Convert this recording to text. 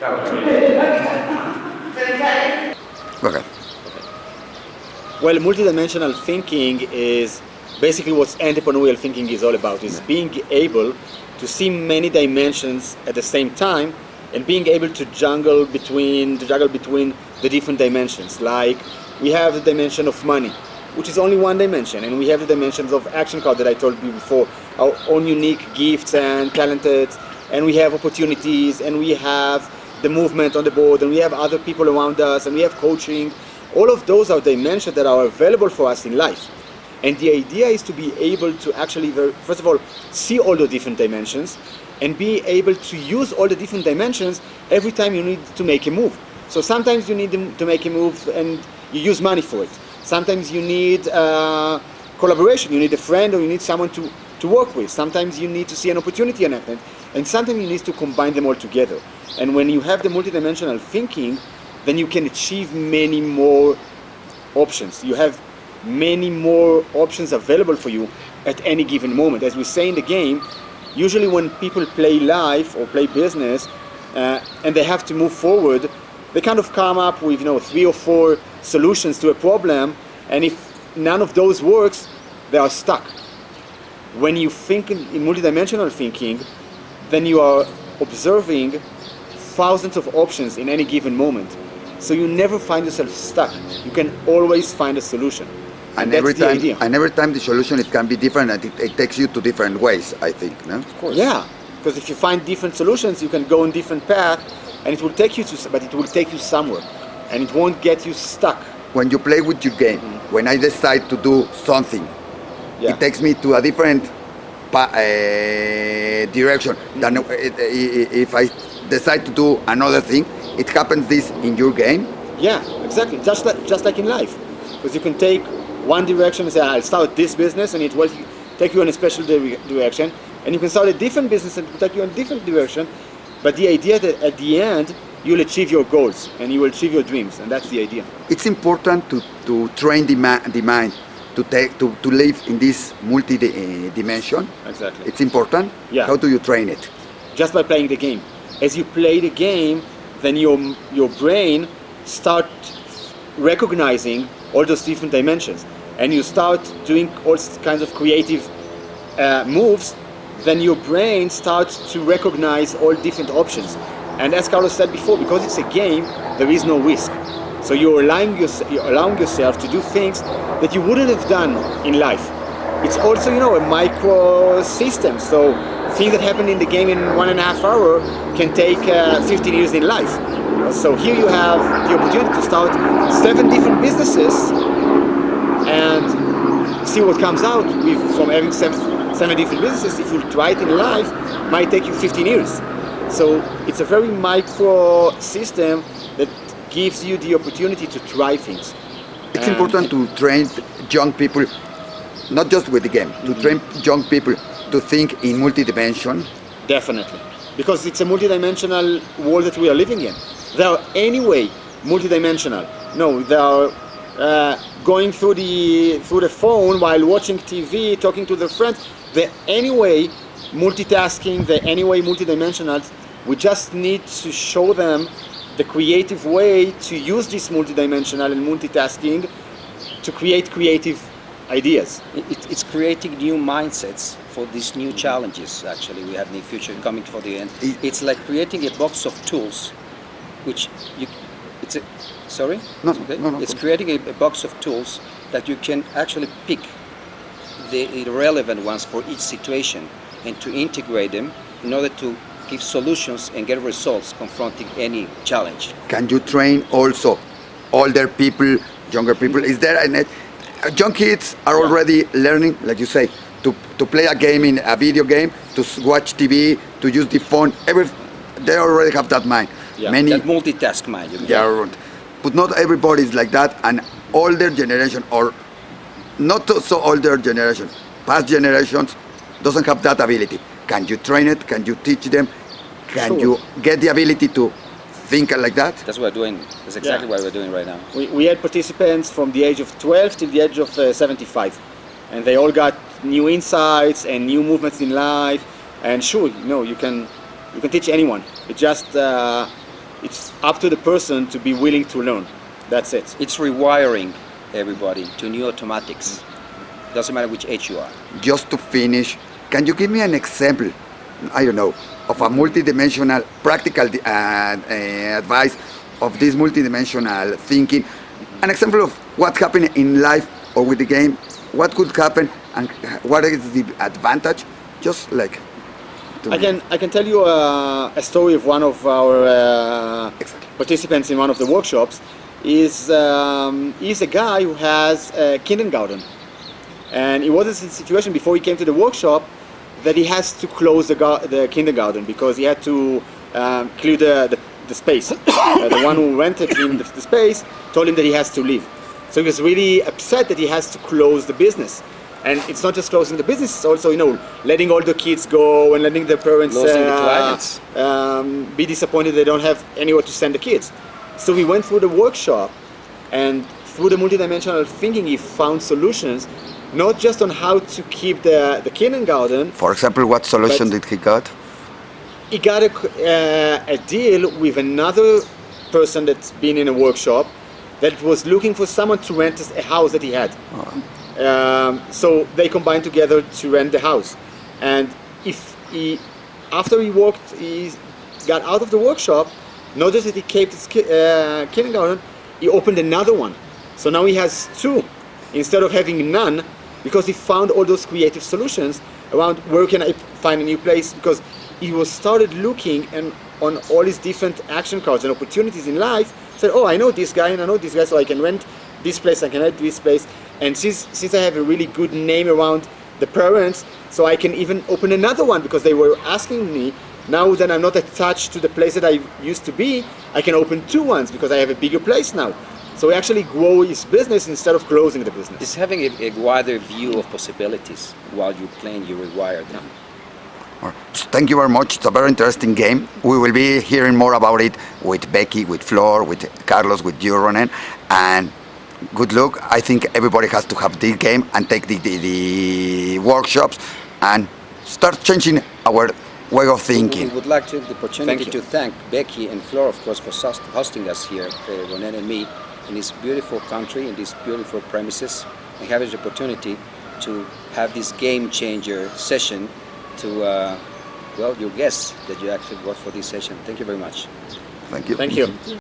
Okay. Well, multidimensional thinking is basically what entrepreneurial thinking is all about, is being able to see many dimensions at the same time and being able to juggle between the different dimensions. Like we have the dimension of money, which is only one dimension, and we have the dimensions of action card that I told you before, our own unique gifts and talented, and we have opportunities, and we have the movement on the board, and we have other people around us, and we have coaching. All of those are dimensions that are available for us in life. And the idea is to be able to actually, first of all, see all the different dimensions and be able to use all the different dimensions every time you need to make a move. So sometimes you need to make a move and you use money for it. Sometimes you need collaboration, you need a friend or you need someone to work with. Sometimes you need to see an opportunity in it. And sometimes you need to combine them all together. And when you have the multidimensional thinking, then you can achieve many more options. You have many more options available for you at any given moment. As we say in the game, usually when people play life or play business and they have to move forward, they kind of come up with 3 or 4 solutions to a problem, and if none of those works, they are stuck. When you think in multidimensional thinking, then you are observing thousands of options in any given moment. So you never find yourself stuck. You can always find a solution. And every time the solution, it can be different, and it takes you to different ways, I think, no? Of course. Yeah, because if you find different solutions, you can go on different paths, and it will take you but it will take you somewhere, and it won't get you stuck. When you play with your game, when I decide to do something, it takes me to a different direction than if I decide to do another thing. It happens this in your game? Yeah, exactly. Just like in life. Because you can take one direction and say, I'll start this business, and it will take you in a special direction. And you can start a different business and it will take you in a different direction. But the idea that at the end, you'll achieve your goals and you will achieve your dreams. And that's the idea. It's important to train the mind to live in this multi-dimension. Exactly. It's important? Yeah. How do you train it? Just by playing the game. As you play the game, then your brain start recognizing all those different dimensions, and you start doing all kinds of creative moves, then your brain starts to recognize all different options. And as Carlos said before, because it's a game, there is no risk. So you're allowing yourself to do things that you wouldn't have done in life. It's also, a micro system. So things that happen in the game in 1.5 hours can take 15 years in life. So here you have the opportunity to start 7 different businesses and see what comes out from having seven different businesses. If you try it in life, it might take you 15 years. So it's a very micro system that gives you the opportunity to try things. It's important to train young people, not just with the game, to train young people to think in multidimension. Definitely, because it's a multidimensional world that we are living in. They are anyway multidimensional. No, they are going through the phone while watching TV, talking to their friends. They're anyway multitasking. They're anyway multidimensional. We just need to show them the creative way to use this multidimensional and multitasking to create creative ideas. It's creating new mindsets for these new challenges. Actually, we have in the future coming for the end. It's like creating a box of tools, which sorry? No, okay? no. It's creating a box of tools that you can actually pick the relevant ones for each situation and to integrate them in order to give solutions and get results confronting any challenge. Can you train also older people, younger people? Is there young kids are already learning, like you say, to play a game in a video game, to watch TV, to use the phone. They already have that mind. Yeah, that multitask mind. Yeah, but not everybody is like that. And older generation, or not so older generation, past generations doesn't have that ability. Can you train it? Can you teach them? Can you get the ability to think like that? That's what we're doing. That's exactly what we're doing right now. We had participants from the age of 12 till the age of 75, and they all got new insights and new movements in life. And sure, you can teach anyone. It just it's up to the person to be willing to learn. That's it. It's rewiring everybody to new automatics. Doesn't matter which age you are. Just to finish, can you give me an example, I don't know, of a multidimensional practical advice of this multidimensional thinking? An example of what happened in life or with the game, what could happen and what is the advantage? Just like I can tell you a story of one of our participants in one of the workshops. He's a guy who has a kindergarten, and he was in a situation before he came to the workshop that he has to close the kindergarten because he had to clear the space. The one who rented him the space told him that he has to leave. So he was really upset that he has to close the business. And it's not just closing the business, it's also, letting all the kids go and letting the parents losing the clients. Be disappointed they don't have anywhere to send the kids. So we went through the workshop, and through the multidimensional thinking he found solutions, not just on how to keep the kindergarten. For example, what solution did he got? He got a deal with another person that's been in a workshop that was looking for someone to rent a house that he had. So they combined together to rent the house. And after he got out of the workshop, not just that he kept his kindergarten, he opened another one. So now he has two instead of having none, because he found all those creative solutions around where can I find a new place, because he was started looking and on all his different action cards and opportunities in life, said, oh, I know this guy and I know this guy, so I can rent this place, I can rent this place. And since I have a really good name around the parents, so I can even open another one, because they were asking me, now that I'm not attached to the place that I used to be, I can open two ones because I have a bigger place now. So he actually grow his business instead of closing the business. It's having a wider view of possibilities. While you're playing, you rewire them. Thank you very much. It's a very interesting game. We will be hearing more about it with Becky, with Flor, with Carlos, with you, Ronen. And good luck. I think everybody has to have this game and take the workshops and start changing our way of thinking. We would like to have the opportunity to thank Becky and Flor, of course, for hosting us here, Ronen and me, in this beautiful country, in these beautiful premises, and having the opportunity to have this game changer session to, your guests that you actually brought for this session. Thank you very much. Thank you. Thank you.